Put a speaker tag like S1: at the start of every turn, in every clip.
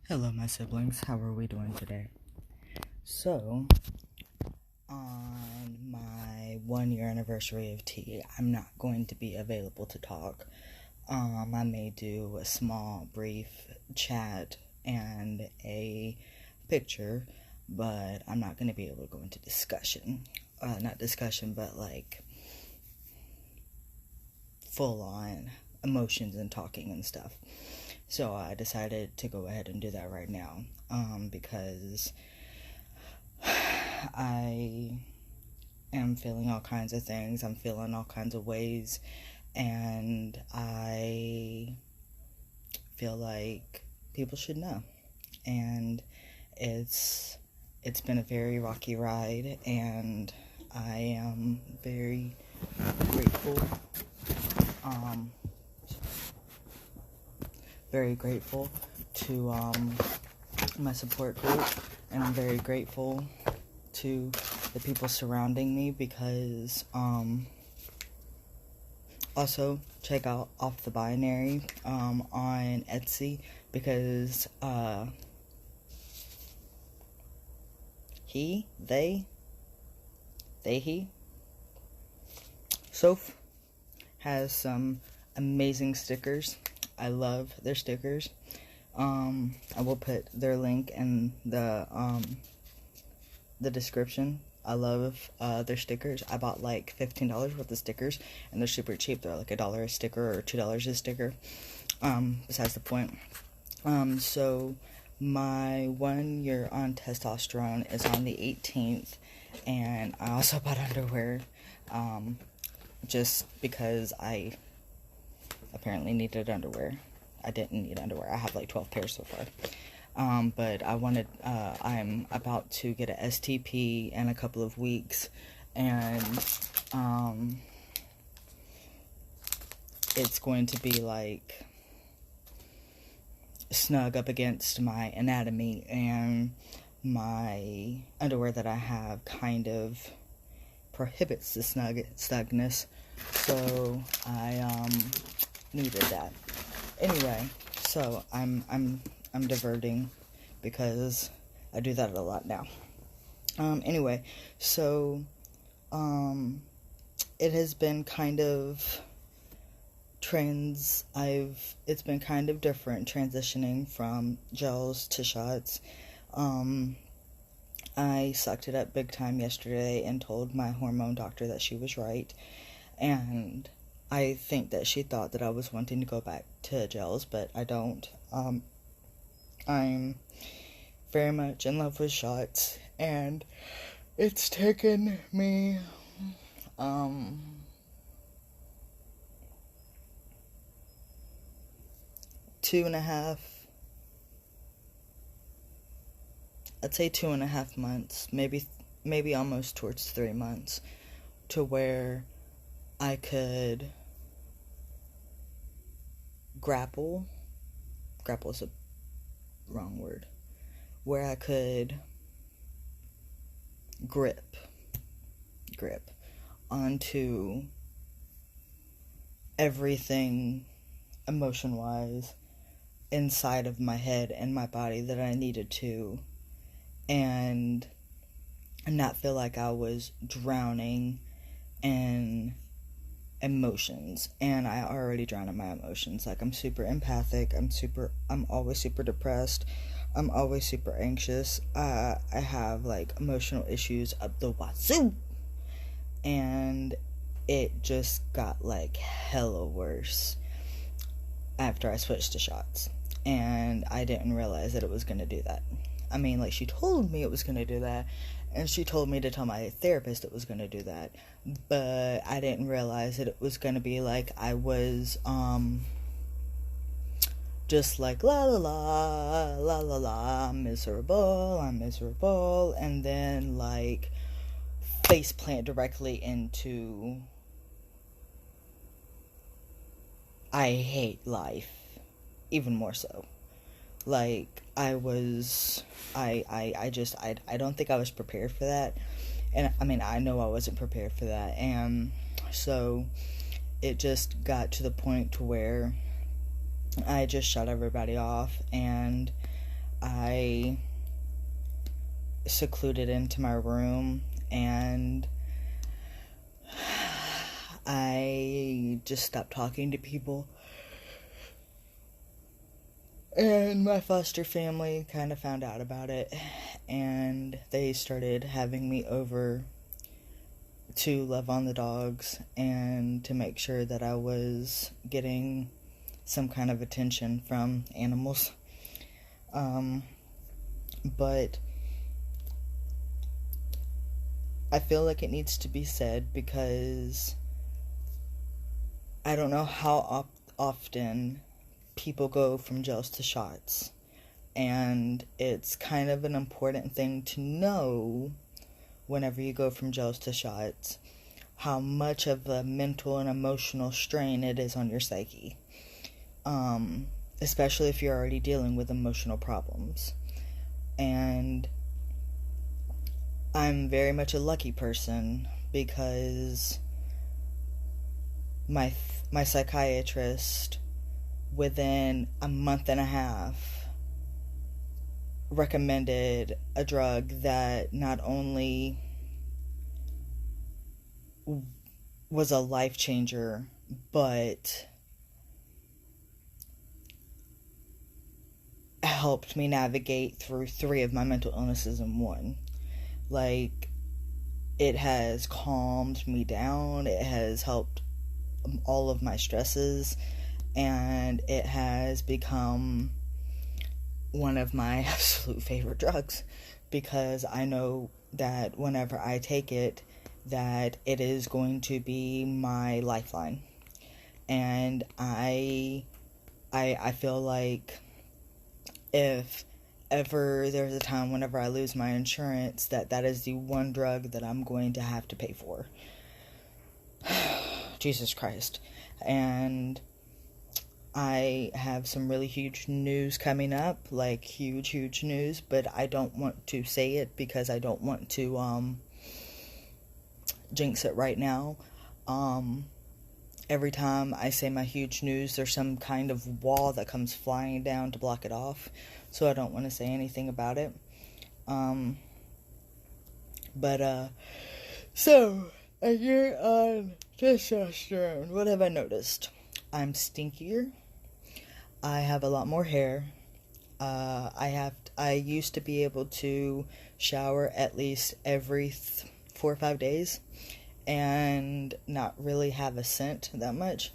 S1: Hello, my siblings. How are we doing today? So, on my 1 year anniversary of tea, I'm not going to be available to talk. I may do a small, brief chat and a picture, but I'm not going to be able to go into discussion. Not discussion, but like full on emotions and talking and stuff. So I decided to go ahead and do that right now, because I am feeling all kinds of things. I'm feeling all kinds of ways, and I feel like people should know. And it's been a very rocky ride, and I am very grateful. Very grateful to my support group, and I'm very grateful to the people surrounding me, because also check out Off the Binary on Etsy, because he Soph has some amazing stickers. I love their stickers. I will put their link in the description. I love their stickers. I bought like $15 worth of stickers, and they're super cheap. They're like $1 a sticker or $2 a sticker. Besides the point. So my 1 year on testosterone is on the 18th, and I also bought underwear, just because I apparently needed underwear. I didn't need underwear. I have like 12 pairs so far. But I'm about to get a STP in a couple of weeks, and it's going to be like snug up against my anatomy, and my underwear that I have kind of prohibits the snugness, so I needed that. Anyway, so I'm diverting because I do that a lot now. Anyway, so it has been kind of it's been kind of different transitioning from gels to shots. I sucked it up big time yesterday and told my hormone doctor that she was right, and I think that she thought that I was wanting to go back to gels, but I don't. I'm very much in love with shots, and it's taken me, 2.5 months, maybe almost towards 3 months, to where I could grapple is a wrong word, where I could grip onto everything emotion-wise inside of my head and my body that I needed to, and not feel like I was drowning in emotions. And I already drown in my emotions. Like, I'm super empathic, I'm always super depressed, I'm always super anxious, I have like emotional issues up the wazoo, and it just got like hella worse after I switched to shots, and I didn't realize that it was gonna do that. I mean, like, she told me it was gonna do that, and she told me to tell my therapist it was going to do that, but I didn't realize that it was going to be like I was, just like, la la la, la la la, I'm miserable, and then, like, face plant directly into, I hate life, even more so. Like, I don't think I was prepared for that. And, I mean, I know I wasn't prepared for that. And so it just got to the point to where I just shut everybody off, and I I secluded into my room, and I just stopped talking to people. And my foster family kind of found out about it, and they started having me over to love on the dogs and to make sure that I was getting some kind of attention from animals. But I feel like it needs to be said, because I don't know how often people go from gels to shots, and it's kind of an important thing to know whenever you go from gels to shots how much of a mental and emotional strain it is on your psyche, especially if you're already dealing with emotional problems. And I'm very much a lucky person, because my psychiatrist, within a month and a half, recommended a drug that not only was a life changer, but helped me navigate through 3 of my mental illnesses in one. Like, it has calmed me down, it has helped all of my stresses, and it has become one of my absolute favorite drugs, because I know that whenever I take it, that it is going to be my lifeline. And I feel like if ever there's a time whenever I lose my insurance, that is the one drug that I'm going to have to pay for. Jesus Christ. And I have some really huge news coming up, like huge news, but I don't want to say it because I don't want to jinx it right now. Every time I say my huge news, there's some kind of wall that comes flying down to block it off, so I don't want to say anything about it. So, a year on testosterone, what have I noticed? I'm stinkier. I have a lot more hair. I used to be able to shower at least every 4 or 5 days and not really have a scent that much.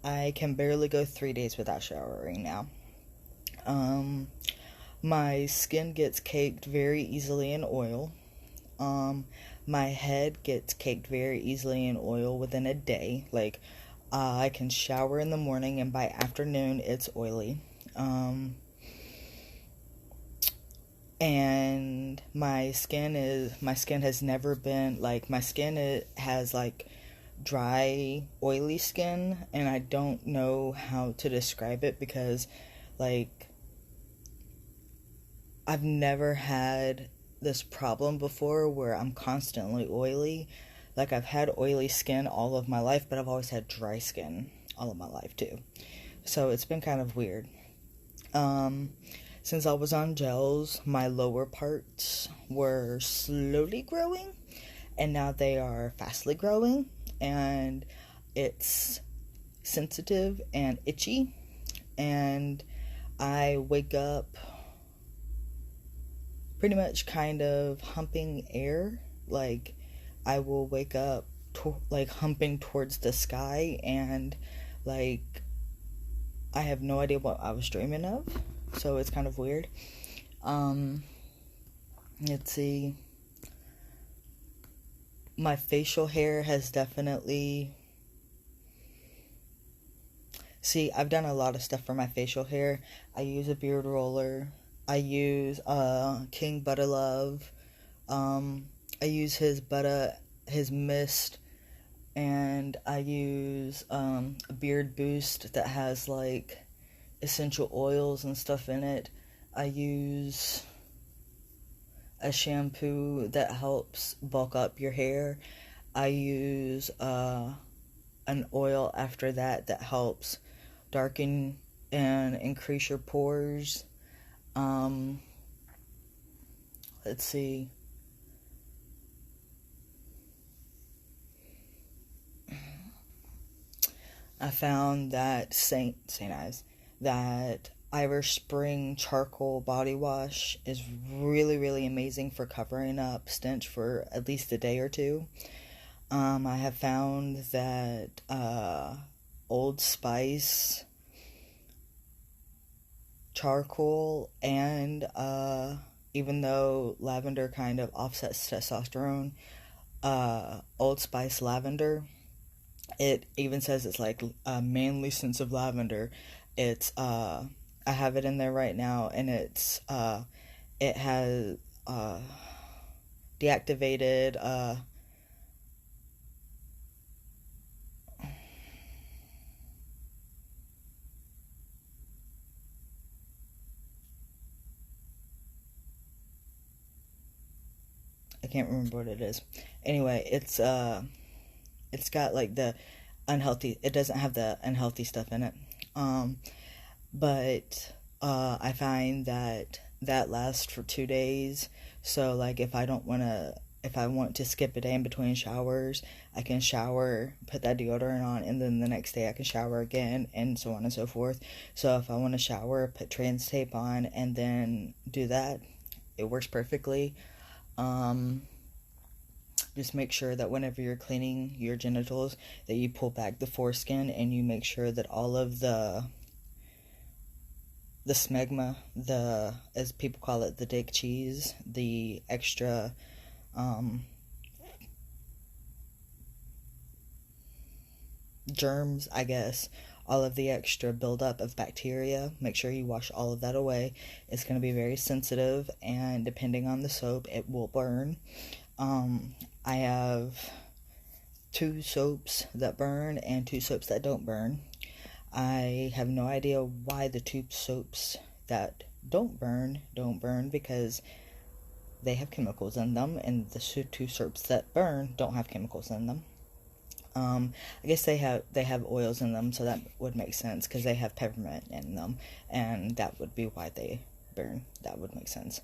S1: I can barely go 3 days without showering now. My skin gets caked very easily in oil. My head gets caked very easily in oil within a day. Like, I can shower in the morning and by afternoon it's oily. And my skin has never been, like, it has, like, dry, oily skin, and I don't know how to describe it, because, like, I've never had this problem before where I'm constantly oily. Like, I've had oily skin all of my life, but I've always had dry skin all of my life, too. So it's been kind of weird. Since I was on gels, my lower parts were slowly growing, and now they are fastly growing, and it's sensitive and itchy, and I wake up pretty much kind of humping air. Like, I will wake up like humping towards the sky, and like I have no idea what I was dreaming of. So it's kind of weird. Let's see. My facial hair has definitely... See, I've done a lot of stuff for my facial hair. I use a beard roller. I use King Butter Love. I use his mist. And I use a beard boost that has like essential oils and stuff in it. I use a shampoo that helps bulk up your hair. I use an oil after that helps darken and increase your pores. let's see. I found that St. Ives, that Irish Spring charcoal body wash is really, really amazing for covering up stench for at least a day or two. I have found that Old Spice charcoal and even though lavender kind of offsets testosterone, Old Spice lavender, it even says it's like a manly sense of lavender. It's I have it in there right now, and it has deactivated I can't remember what it is. Anyway, it's got like the unhealthy, it doesn't have the unhealthy stuff in it. But I find that that lasts for 2 days. So like if I want to skip a day in between showers, I can shower, put that deodorant on, and then the next day I can shower again, and so on and so forth. So if I want to shower, put trans tape on, and then do that, it works perfectly. Just make sure that whenever you're cleaning your genitals, that you pull back the foreskin and you make sure that all of the smegma, as people call it, the dick cheese, the extra germs, I guess, all of the extra buildup of bacteria, make sure you wash all of that away. It's going to be very sensitive, and depending on the soap, it will burn. I have 2 soaps that burn and 2 soaps that don't burn. I have no idea why the 2 soaps that don't burn because they have chemicals in them, and the 2 soaps that burn don't have chemicals in them. I guess they have oils in them, so that would make sense because they have peppermint in them, and that would be why they burn. That would make sense.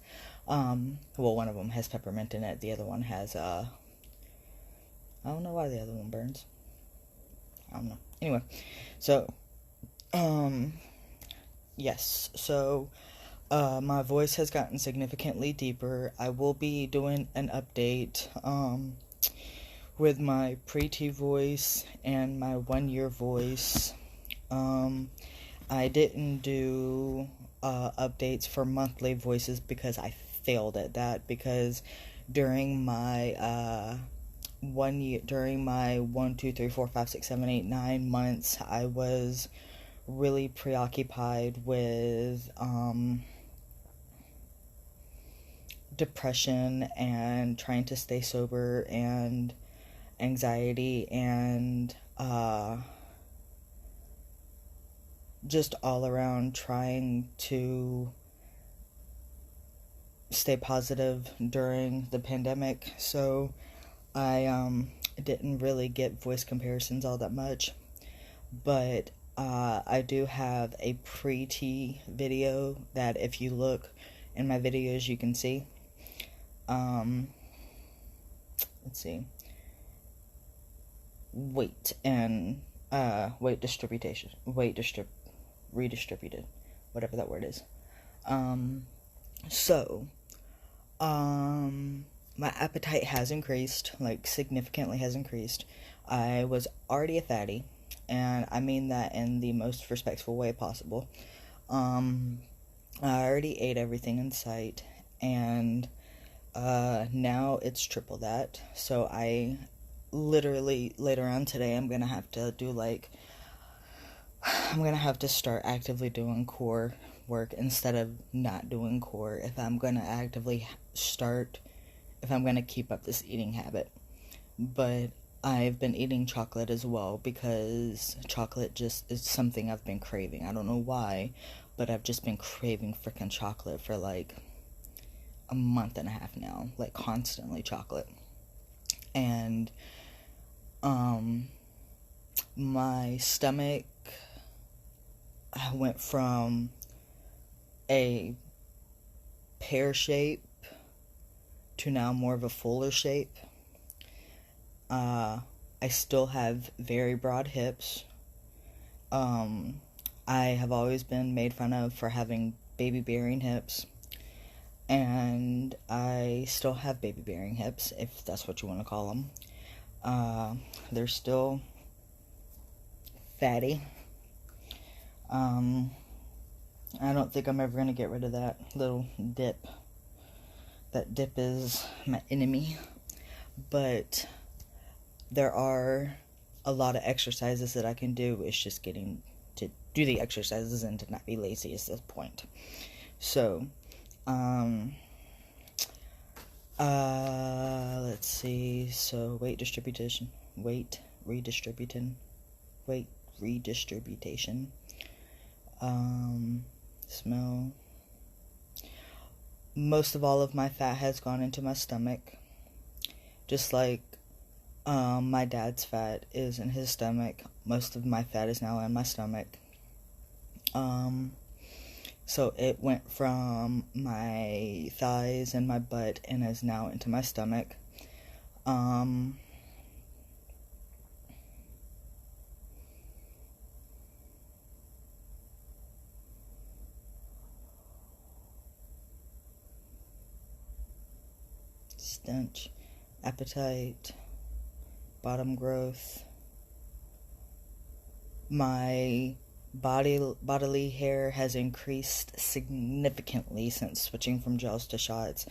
S1: Well, one of them has peppermint in it. The other one has I don't know why the other one burns. I don't know. Anyway, so yes. So my voice has gotten significantly deeper. I will be doing an update with my pre-T voice and my 1-year voice. I didn't do updates for monthly voices because I failed at that, because during my 1 year, during my 1, 2, 3, 4, 5, 6, 7, 8, 9 months, I was really preoccupied with depression and trying to stay sober, and anxiety, and just all around trying to stay positive during the pandemic. So I didn't really get voice comparisons all that much, but I do have a pre-T video that if you look in my videos you can see. Let's see. Weight and redistributed, whatever that word is. My appetite has increased, like significantly has increased. I was already a fatty, and I mean that in the most respectful way possible. I already ate everything in sight, and now it's triple that. So I literally, later on today, I'm gonna have to start actively doing core work instead of not doing core if I'm gonna keep up this eating habit. But I've been eating chocolate as well, because chocolate just is something I've been craving. I don't know why, but I've just been craving freaking chocolate for like a month and a half now, like constantly chocolate. And my stomach went from a pear shape to now more of a fuller shape. I still have very broad hips. I have always been made fun of for having baby-bearing hips, and I still have baby-bearing hips, if that's what you want to call them. They're still fatty. I don't think I'm ever going to get rid of that little dip. That dip is my enemy. But there are a lot of exercises that I can do. It's just getting to do the exercises and to not be lazy is the point. So, let's see. So, weight redistribution. Smell. Most of all of my fat has gone into my stomach. Just like my dad's fat is in his stomach, most of my fat is now in my stomach. So it went from my thighs and my butt and is now into my stomach. Stench, appetite, bottom growth. My bodily hair has increased significantly since switching from gels to shots.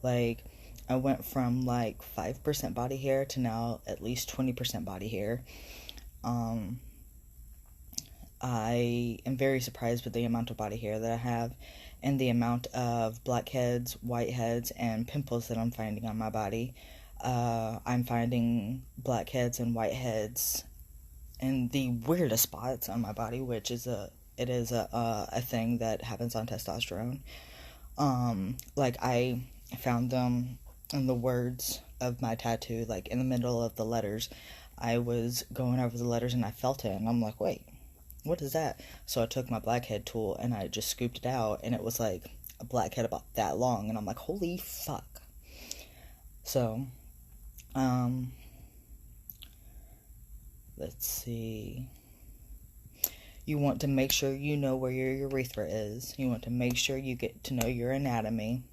S1: Like, I went from like 5% body hair to now at least 20% body hair. I am very surprised with the amount of body hair that I have and the amount of blackheads, whiteheads, and pimples that I'm finding on my body. I'm finding blackheads and whiteheads in the weirdest spots on my body, which is a thing that happens on testosterone. Like, I found them in the words of my tattoo, like in the middle of the letters. I was going over the letters and I felt it, and I'm like, wait, what is that? So I took my blackhead tool and I just scooped it out, and it was like a blackhead about that long, and I'm like, holy fuck. So, let's see. You want to make sure you know where your urethra is. You want to make sure you get to know your anatomy,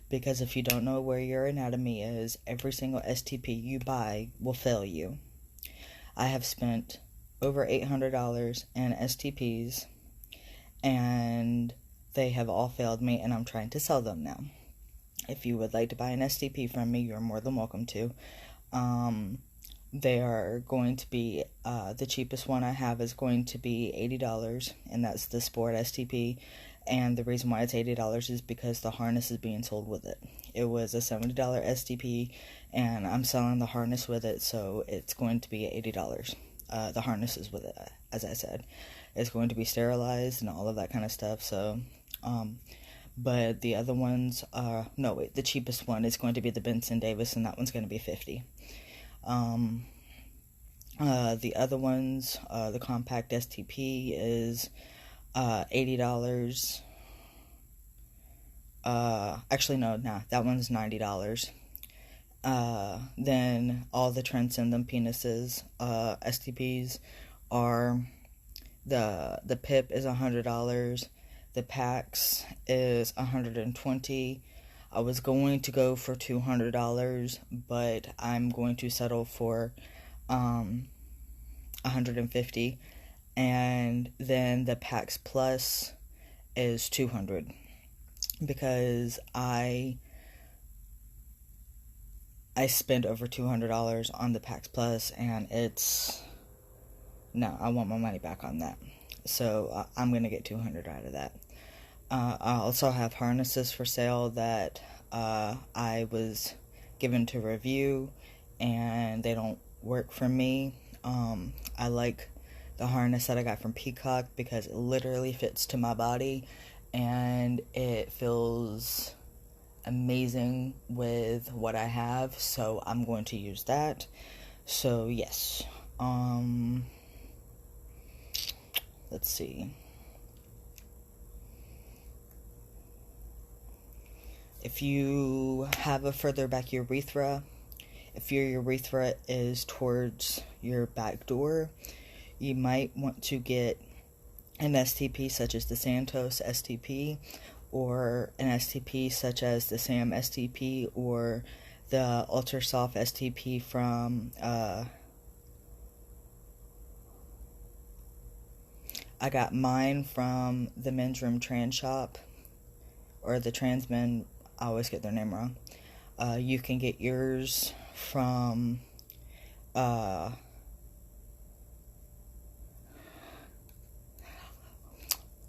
S1: because if you don't know where your anatomy is, every single STP you buy will fail you. I have spent over $800 in STPs, and they have all failed me, and I'm trying to sell them now. If you would like to buy an STP from me, you're more than welcome to. They are going to be, the cheapest one I have is going to be $80, and that's the Sport STP, and the reason why it's $80 is because the harness is being sold with it. It was a $70 STP, and I'm selling the harness with it, so it's going to be $80. The harness is with it, as I said. It's going to be sterilized and all of that kind of stuff, so, but the other ones are, no wait, the cheapest one is going to be the Benson Davis, and that one's going to be $50. The other ones, the compact STP is, $80. Actually no, that one's $90. Then all the transcendent penises, STPs are, the PIP is $100, the PAX is $120. I was going to go for $200, but I'm going to settle for $150, and then the PAX Plus is $200, because I spent over $200 on the PAX Plus, and I want my money back on that. So I'm going to get $200 out of that. I also have harnesses for sale that I was given to review, and they don't work for me. I like the harness that I got from Peacock because it literally fits to my body, and it feels amazing with what I have, so I'm going to use that. So yes, let's see. If you have a further back urethra, if your urethra is towards your back door, you might want to get an STP such as the Santos STP, or an STP such as the SAM STP, or the Ultra Soft STP from I got mine from the Men's Room Trans Shop, or the Trans Men. I always get their name wrong. You can get yours from the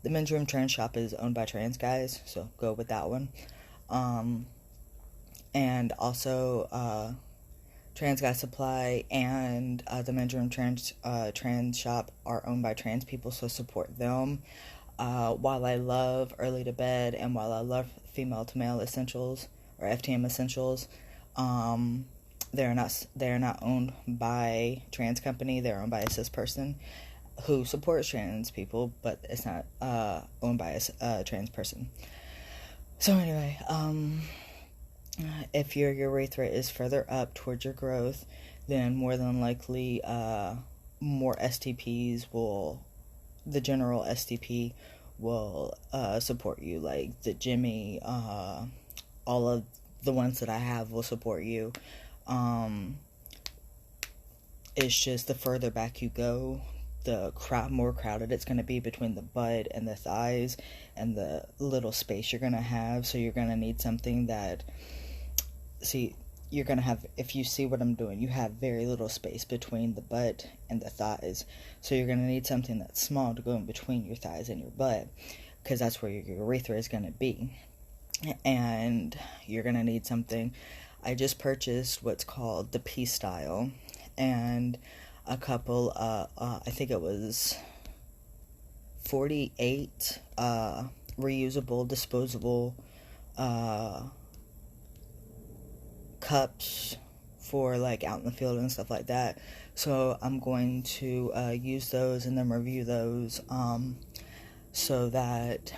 S1: Men's Room Trans Shop is owned by trans guys, so go with that one. And also Trans Guy Supply and the Men's Room Trans Shop are owned by trans people, so support them. While I love Early to Bed and while I love Female to Male Essentials, or FTM Essentials, they are not owned by trans company. They're owned by a cis person who supports trans people, but it's not owned by a trans person. So anyway, if your urethra is further up towards your growth, then more than likely more STPs will, the general STP will support you, like the Jimmy, all of the ones that I have will support you. It's just the further back you go, the more crowded it's going to be between the butt and the thighs and the little space you're going to have. So you're going to need something that, you're going to have, if you see what I'm doing, you have very little space between the butt and the thighs. So you're going to need something that's small to go in between your thighs and your butt, because that's where your urethra is going to be. And you're going to need something. I just purchased what's called the P Style, and a couple, I think it was 48 reusable, disposable cups for like out in the field and stuff like that. So I'm going to use those and then review those, so that,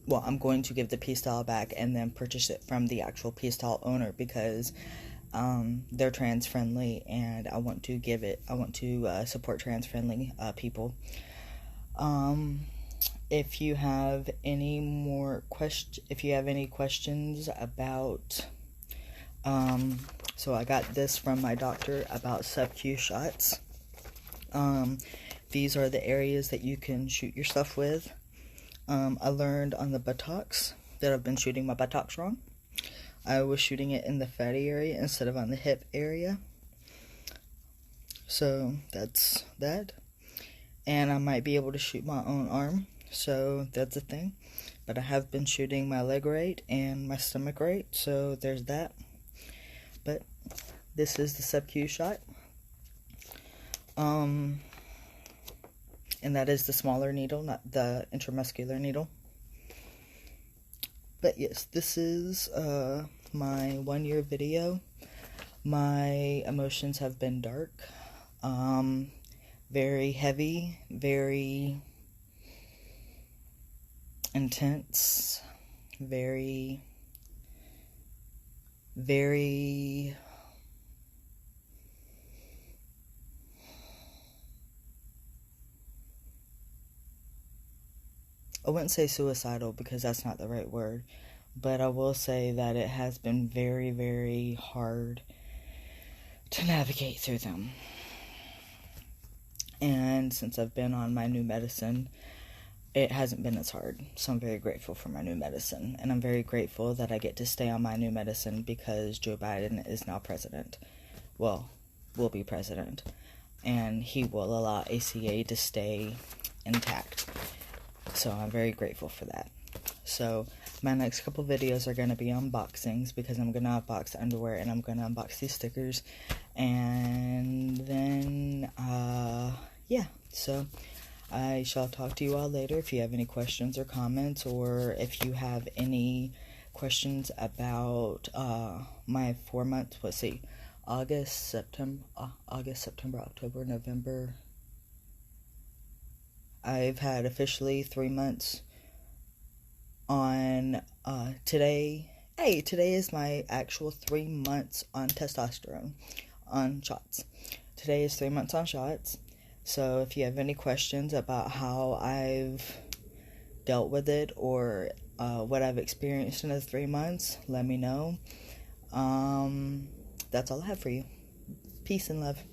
S1: well, I'm going to give the P-Style back and then purchase it from the actual P-Style owner, because they're trans friendly and I want to support trans friendly people. If you have any questions about, so I got this from my doctor about sub-Q shots. These are the areas that you can shoot your stuff with. I learned on the buttocks that I've been shooting my buttocks wrong. I was shooting it in the fatty area instead of on the hip area. So that's that. And I might be able to shoot my own arm. So that's a thing. But I have been shooting my leg right and my stomach right. So there's that. But this is the sub-Q shot. And that is the smaller needle, not the intramuscular needle. But yes, this is my 1 year video. My emotions have been dark, very heavy, very intense, very I wouldn't say suicidal because that's not the right word, but I will say that it has been very, very hard to navigate through them. And since I've been on my new medicine, it hasn't been as hard. So I'm very grateful for my new medicine. And I'm very grateful that I get to stay on my new medicine because Joe Biden is now president. Well, will be president. And he will allow ACA to stay intact. So I'm very grateful for that. So my next couple videos are going to be unboxings, because I'm going to unbox the underwear and I'm going to unbox these stickers. And then, yeah. So I shall talk to you all later. If you have any questions or comments, or if you have any questions about my 4 months, let's see, August, September, October, November. I've had officially 3 months on today. Hey, today is my actual 3 months on testosterone on shots. Today is 3 months on shots. So if you have any questions about how I've dealt with it or what I've experienced in the 3 months, let me know. That's all I have for you. Peace and love.